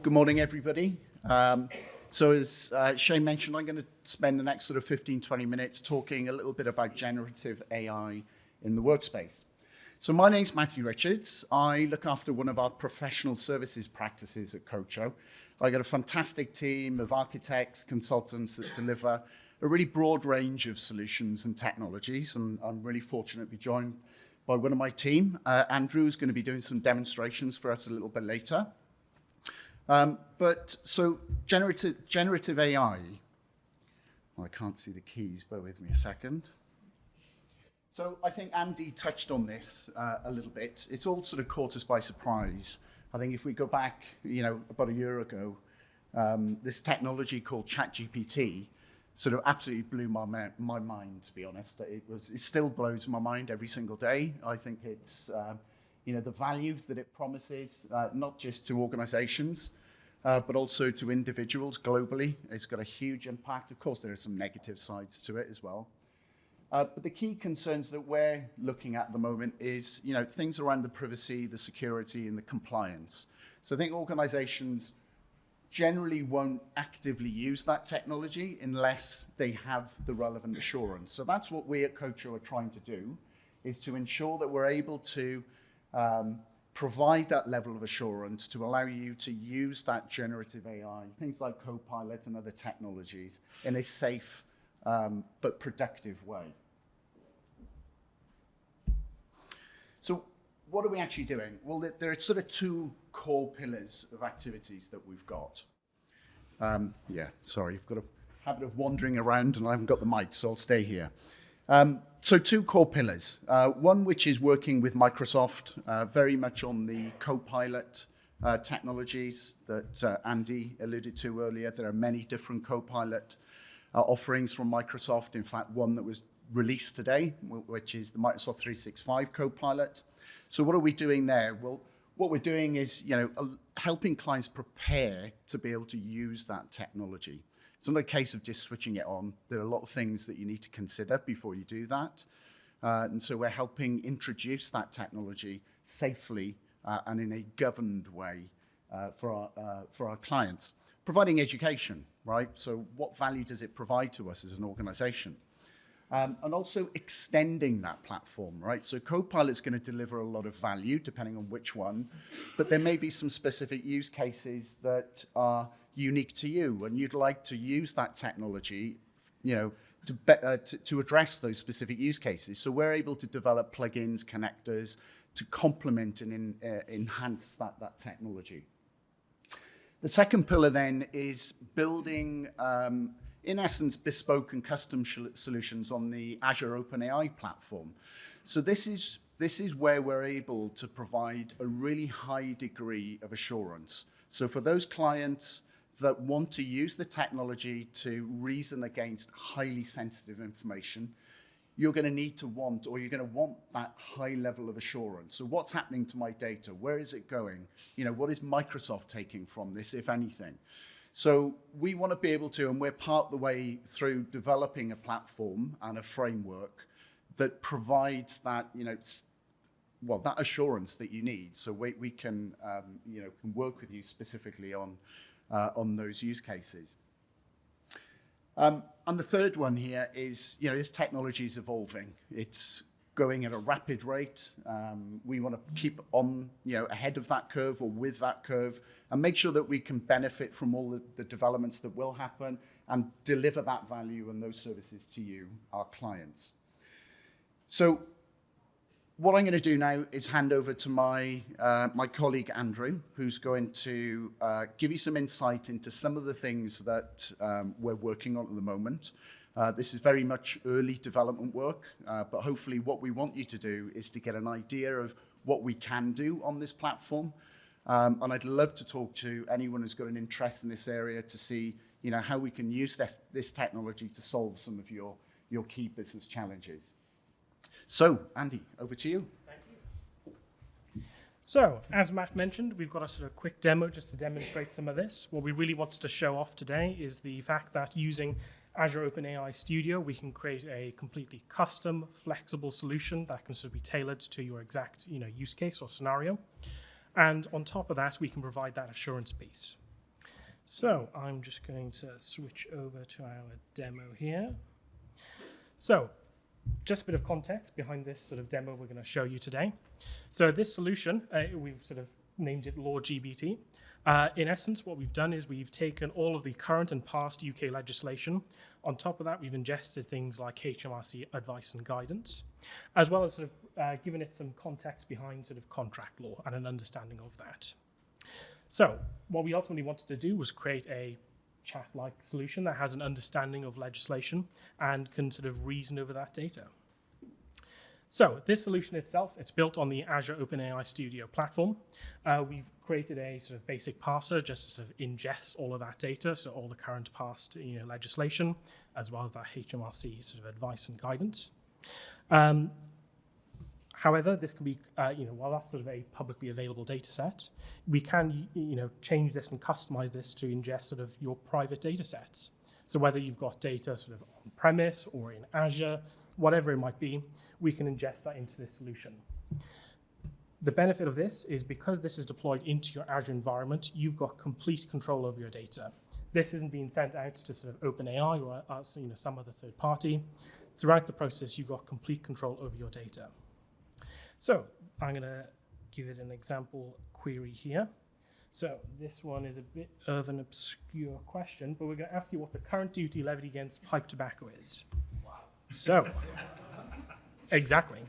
Good morning, everybody. So as Shane mentioned, I'm going to spend the next sort of 15, 20 minutes talking a little bit about generative AI in the workspace. So my name's Matthew Richards. I look after one of our professional services practices at Kocho. I got a fantastic team of architects, consultants that deliver a really broad range of solutions and technologies, and I'm really fortunate to be joined by one of my team. Andrew is going to be doing some demonstrations for us a little bit later. So generative AI, I can't see the keys, bear with me a second. So I think Andy touched on this a little bit. It's all sort of caught us by surprise. I think if we go back, about a year ago, this technology called ChatGPT sort of absolutely blew my mind, to be honest. It still blows my mind every single day. I think it's, the value that it promises, not just to organizations, but also to individuals globally. It's got a huge impact. Of course, there are some negative sides to it as well. But the key concerns that we're looking at the moment is, things around the privacy, the security, and the compliance. So I think organizations generally won't actively use that technology unless they have the relevant assurance. So that's what we at Kocho are trying to do, is to ensure that we're able to provide that level of assurance to allow you to use that generative AI, things like Copilot and other technologies, in a safe but productive way. So what are we actually doing? Well, there are sort of two core pillars of activities that we've got. Sorry, I've got a habit of wandering around and I haven't got the mic, so I'll stay here. So two core pillars. One which is working with Microsoft, very much on the Copilot technologies that Andy alluded to earlier. There are many different Copilot offerings from Microsoft. In fact, one that was released today, which is the Microsoft 365 Copilot. So what are we doing there? Well, what we're doing is, helping clients prepare to be able to use that technology. It's not a case of just switching it on. There are a lot of things that you need to consider before you do that. And so we're helping introduce that technology safely and in a governed way for our clients. Providing education, right? So what value does it provide to us as an organization? And also extending that platform, right? So Copilot's going to deliver a lot of value, depending on which one, but there may be some specific use cases that are unique to you, and you'd like to use that technology, to address those specific use cases. So we're able to develop plugins, connectors, to complement and enhance that technology. The second pillar then is building, in essence, bespoke and custom solutions on the Azure OpenAI platform. So this is where we're able to provide a really high degree of assurance. So for those clients that want to use the technology to reason against highly sensitive information, you're going to want that high level of assurance. So what's happening to my data? Where is it going? What is Microsoft taking from this, if anything? So we want to be able to, and we're part of the way through developing a platform and a framework that provides that, that assurance that you need. So we can, can work with you specifically on those use cases. And the third one here is, this technology is evolving. It's going at a rapid rate. We want to keep on, ahead of that curve or with that curve, and make sure that we can benefit from all the developments that will happen and deliver that value and those services to you, our clients. So what I'm going to do now is hand over to my colleague Andrew, who's going to give you some insight into some of the things that we're working on at the moment. This is very much early development work, but hopefully what we want you to do is to get an idea of what we can do on this platform. And I'd love to talk to anyone who's got an interest in this area to see, how we can use this technology to solve some of your key business challenges. So, Andy, over to you. Thank you. So, as Matt mentioned, we've got a sort of quick demo just to demonstrate some of this. What we really wanted to show off today is the fact that using Azure OpenAI Studio, we can create a completely custom, flexible solution that can sort of be tailored to your exact use case or scenario. And on top of that, we can provide that assurance piece. So I'm just going to switch over to our demo here. So just a bit of context behind this sort of demo we're going to show you today. So this solution, we've sort of named it LawGBT. In essence, what we've done is we've taken all of the current and past UK legislation. On top of that, we've ingested things like HMRC advice and guidance, as well as sort of given it some context behind sort of contract law and an understanding of that. So what we ultimately wanted to do was create a chat-like solution that has an understanding of legislation and can sort of reason over that data. So this solution itself, it's built on the Azure OpenAI Studio platform. We've created a sort of basic parser just to sort of ingest all of that data, so all the current past legislation, as well as that HMRC sort of advice and guidance. However, this can be, while that's sort of a publicly available data set, we can, change this and customize this to ingest sort of your private data sets. So whether you've got data sort of on-premise or in Azure, whatever it might be, we can ingest that into this solution. The benefit of this is because this is deployed into your Azure environment, you've got complete control over your data. This isn't being sent out to sort of OpenAI or some other third party. Throughout the process, you've got complete control over your data. So I'm going to give it an example query here. So this one is a bit of an obscure question, but we're going to ask you what the current duty levied against pipe tobacco is. Wow. So, exactly.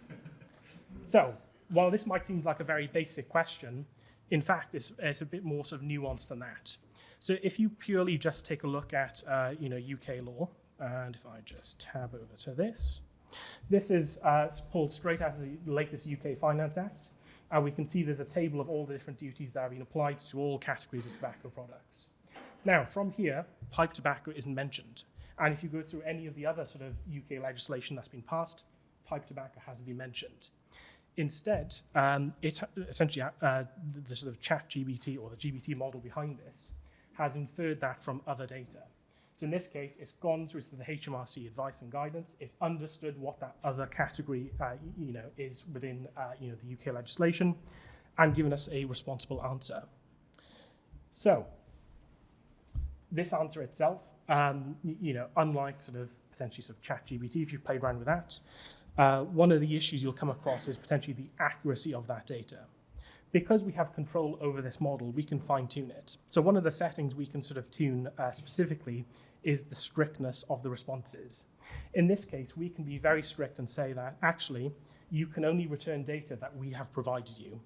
So while this might seem like a very basic question, in fact, it's a bit more sort of nuanced than that. So if you purely just take a look at UK law, and if I just tab over to this, this is pulled straight out of the latest UK Finance Act. We can see there's a table of all the different duties that have been applied to all categories of tobacco products. Now, from here, pipe tobacco isn't mentioned. And if you go through any of the other sort of UK legislation that's been passed, pipe tobacco hasn't been mentioned. Instead, it's essentially the sort of ChatGBT or the GBT model behind this has inferred that from other data. So in this case, it's gone through the HMRC advice and guidance. It's understood what that other category, is within, the UK legislation, and given us a responsible answer. So this answer itself, unlike sort of potentially sort of ChatGPT, if you've played around with that, one of the issues you'll come across is potentially the accuracy of that data. Because we have control over this model, we can fine-tune it. So one of the settings we can sort of tune specifically is the strictness of the responses. In this case, we can be very strict and say that actually, you can only return data that we have provided you.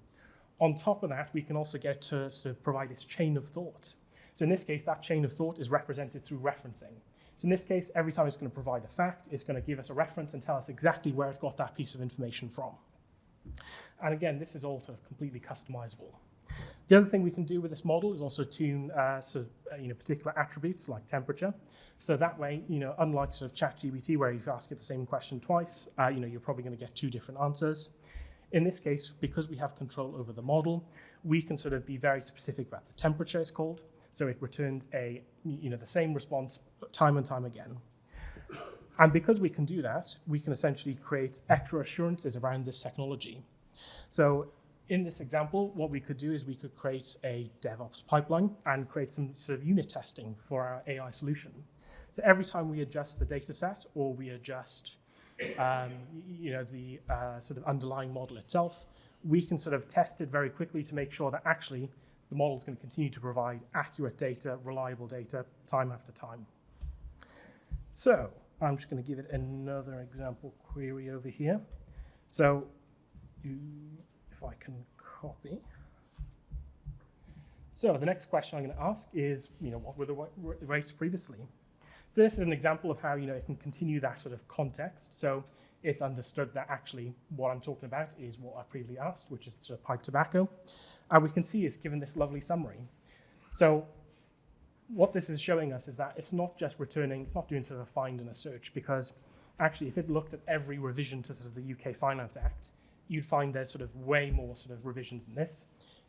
On top of that, we can also get to sort of provide this chain of thought. So in this case, that chain of thought is represented through referencing. So in this case, every time it's going to provide a fact, it's going to give us a reference and tell us exactly where it got that piece of information from. And again, this is all sort of completely customizable. The other thing we can do with this model is also tune particular attributes like temperature. So that way, unlike sort of ChatGPT where if you ask it the same question twice, you're probably going to get two different answers. In this case, because we have control over the model, we can sort of be very specific about the temperature it's called. So it returns the same response time and time again. And because we can do that, we can essentially create extra assurances around this technology. So in this example, what we could do is we could create a DevOps pipeline and create some sort of unit testing for our AI solution. So every time we adjust the data set or we adjust the sort of underlying model itself, we can sort of test it very quickly to make sure that actually the model is going to continue to provide accurate data, reliable data, time after time. So I'm just going to give it another example query over here. So if I can copy. So the next question I'm going to ask is, what were the rates previously? So this is an example of how, it can continue that sort of context. So it's understood that actually what I'm talking about is what I previously asked, which is sort of pipe tobacco. And we can see it's given this lovely summary. So what this is showing us is that it's not just returning, it's not doing sort of a find and a search, because actually if it looked at every revision to sort of the UK Finance Act, you'd find there's sort of way more sort of revisions than this.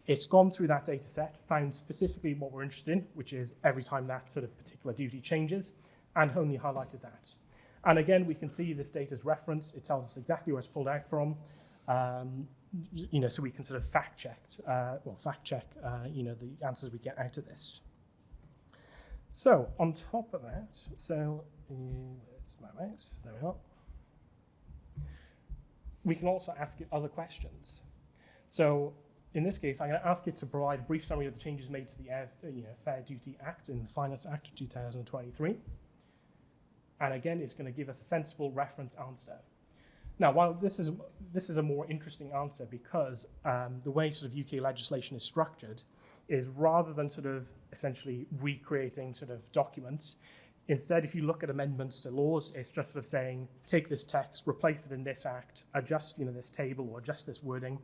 It's gone through that data set, found specifically what we're interested in, which is every time that sort of particular duty changes, and only highlighted that. And again, we can see this data's reference. It tells us exactly where it's pulled out from, so we can sort of fact check the answers we get out of this. So on top of that, where's my mouse? There we are. We can also ask it other questions. So in this case, I'm going to ask it to provide a brief summary of the changes made to the Fair Duty Act in the Finance Act of 2023. And again, it's going to give us a sensible reference answer. Now, while this is a more interesting answer because the way sort of UK legislation is structured is rather than sort of essentially recreating sort of documents, instead, if you look at amendments to laws, it's just sort of saying, take this text, replace it in this act, adjust this table or adjust this wording.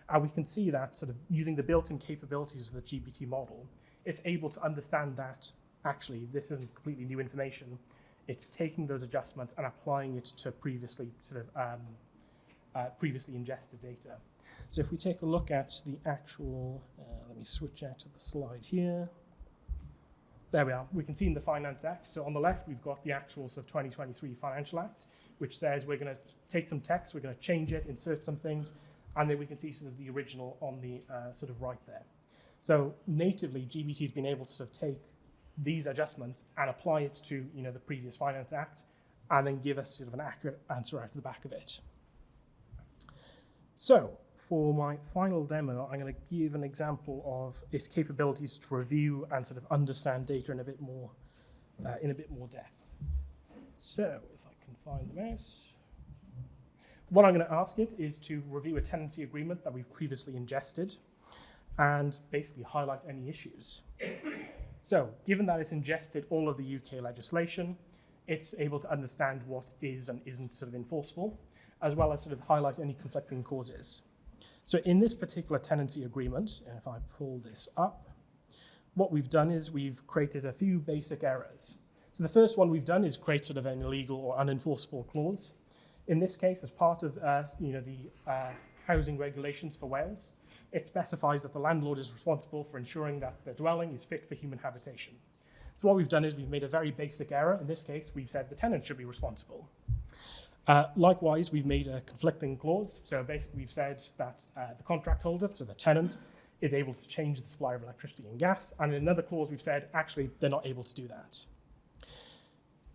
And we can see that sort of using the built-in capabilities of the GPT model, it's able to understand that actually this isn't completely new information. It's taking those adjustments and applying it to previously ingested data. So if we take a look at the actual, let me switch out to the slide here. There we are. We can see in the Finance Act. So on the left, we've got the actual sort of 2023 Financial Act, which says we're going to take some text, we're going to change it, insert some things, and then we can see sort of the original on the sort of right there. So natively, GPT has been able to sort of take these adjustments and apply it to the previous Finance Act, and then give us sort of an accurate answer out of the back of it. So for my final demo, I'm going to give an example of its capabilities to review and sort of understand data in a bit more depth. So if I can find the mouse. What I'm going to ask it is to review a tenancy agreement that we've previously ingested and basically highlight any issues. So given that it's ingested all of the UK legislation, it's able to understand what is and isn't sort of enforceable, as well as sort of highlight any conflicting clauses. So in this particular tenancy agreement, if I pull this up, what we've done is we've created a few basic errors. So the first one we've done is create sort of an illegal or unenforceable clause. In this case, as part of the housing regulations for Wales, it specifies that the landlord is responsible for ensuring that the dwelling is fit for human habitation. So what we've done is we've made a very basic error. In this case, we've said the tenant should be responsible. Likewise, we've made a conflicting clause. So basically, we've said that the contract holder, so the tenant, is able to change the supply of electricity and gas. And in another clause, we've said, actually, they're not able to do that.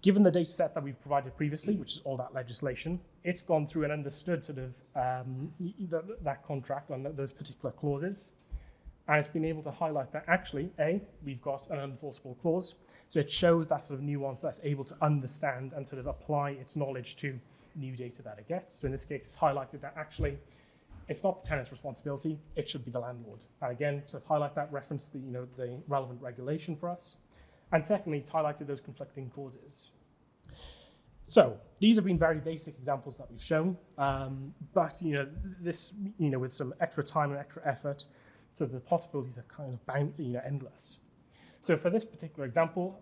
Given the data set that we've provided previously, which is all that legislation, it's gone through and understood sort of that contract and those particular clauses. And it's been able to highlight that actually, A, we've got an unenforceable clause. So it shows that sort of nuance that's able to understand and sort of apply its knowledge to new data that it gets. So in this case, it's highlighted that actually, it's not the tenant's responsibility, it should be the landlord. And again, to highlight that reference to the relevant regulation for us. And secondly, it's highlighted those conflicting clauses. So these have been very basic examples that we've shown, but this with some extra time and extra effort, so the possibilities are kind of endless. So for this particular example,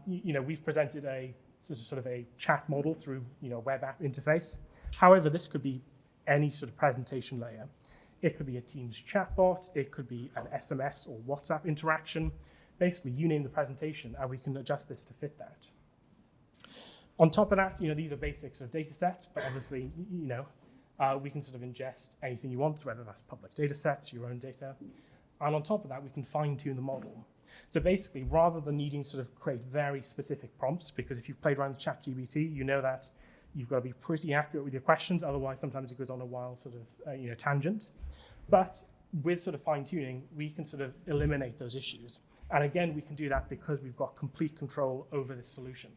we've presented a sort of a chat model through web app interface. However, this could be any sort of presentation layer. It could be a Teams chatbot, it could be an SMS or WhatsApp interaction. Basically, you name the presentation, and we can adjust this to fit that. On top of that, these are basic sort of data sets, but obviously, we can sort of ingest anything you want, so whether that's public data sets, your own data. And on top of that, we can fine tune the model. So basically, rather than needing to sort of create very specific prompts, because if you've played around with ChatGPT, you know that you've got to be pretty accurate with your questions, otherwise sometimes it goes on a wild sort of tangent. But with sort of fine tuning, we can sort of eliminate those issues. And again, we can do that because we've got complete control over this solution.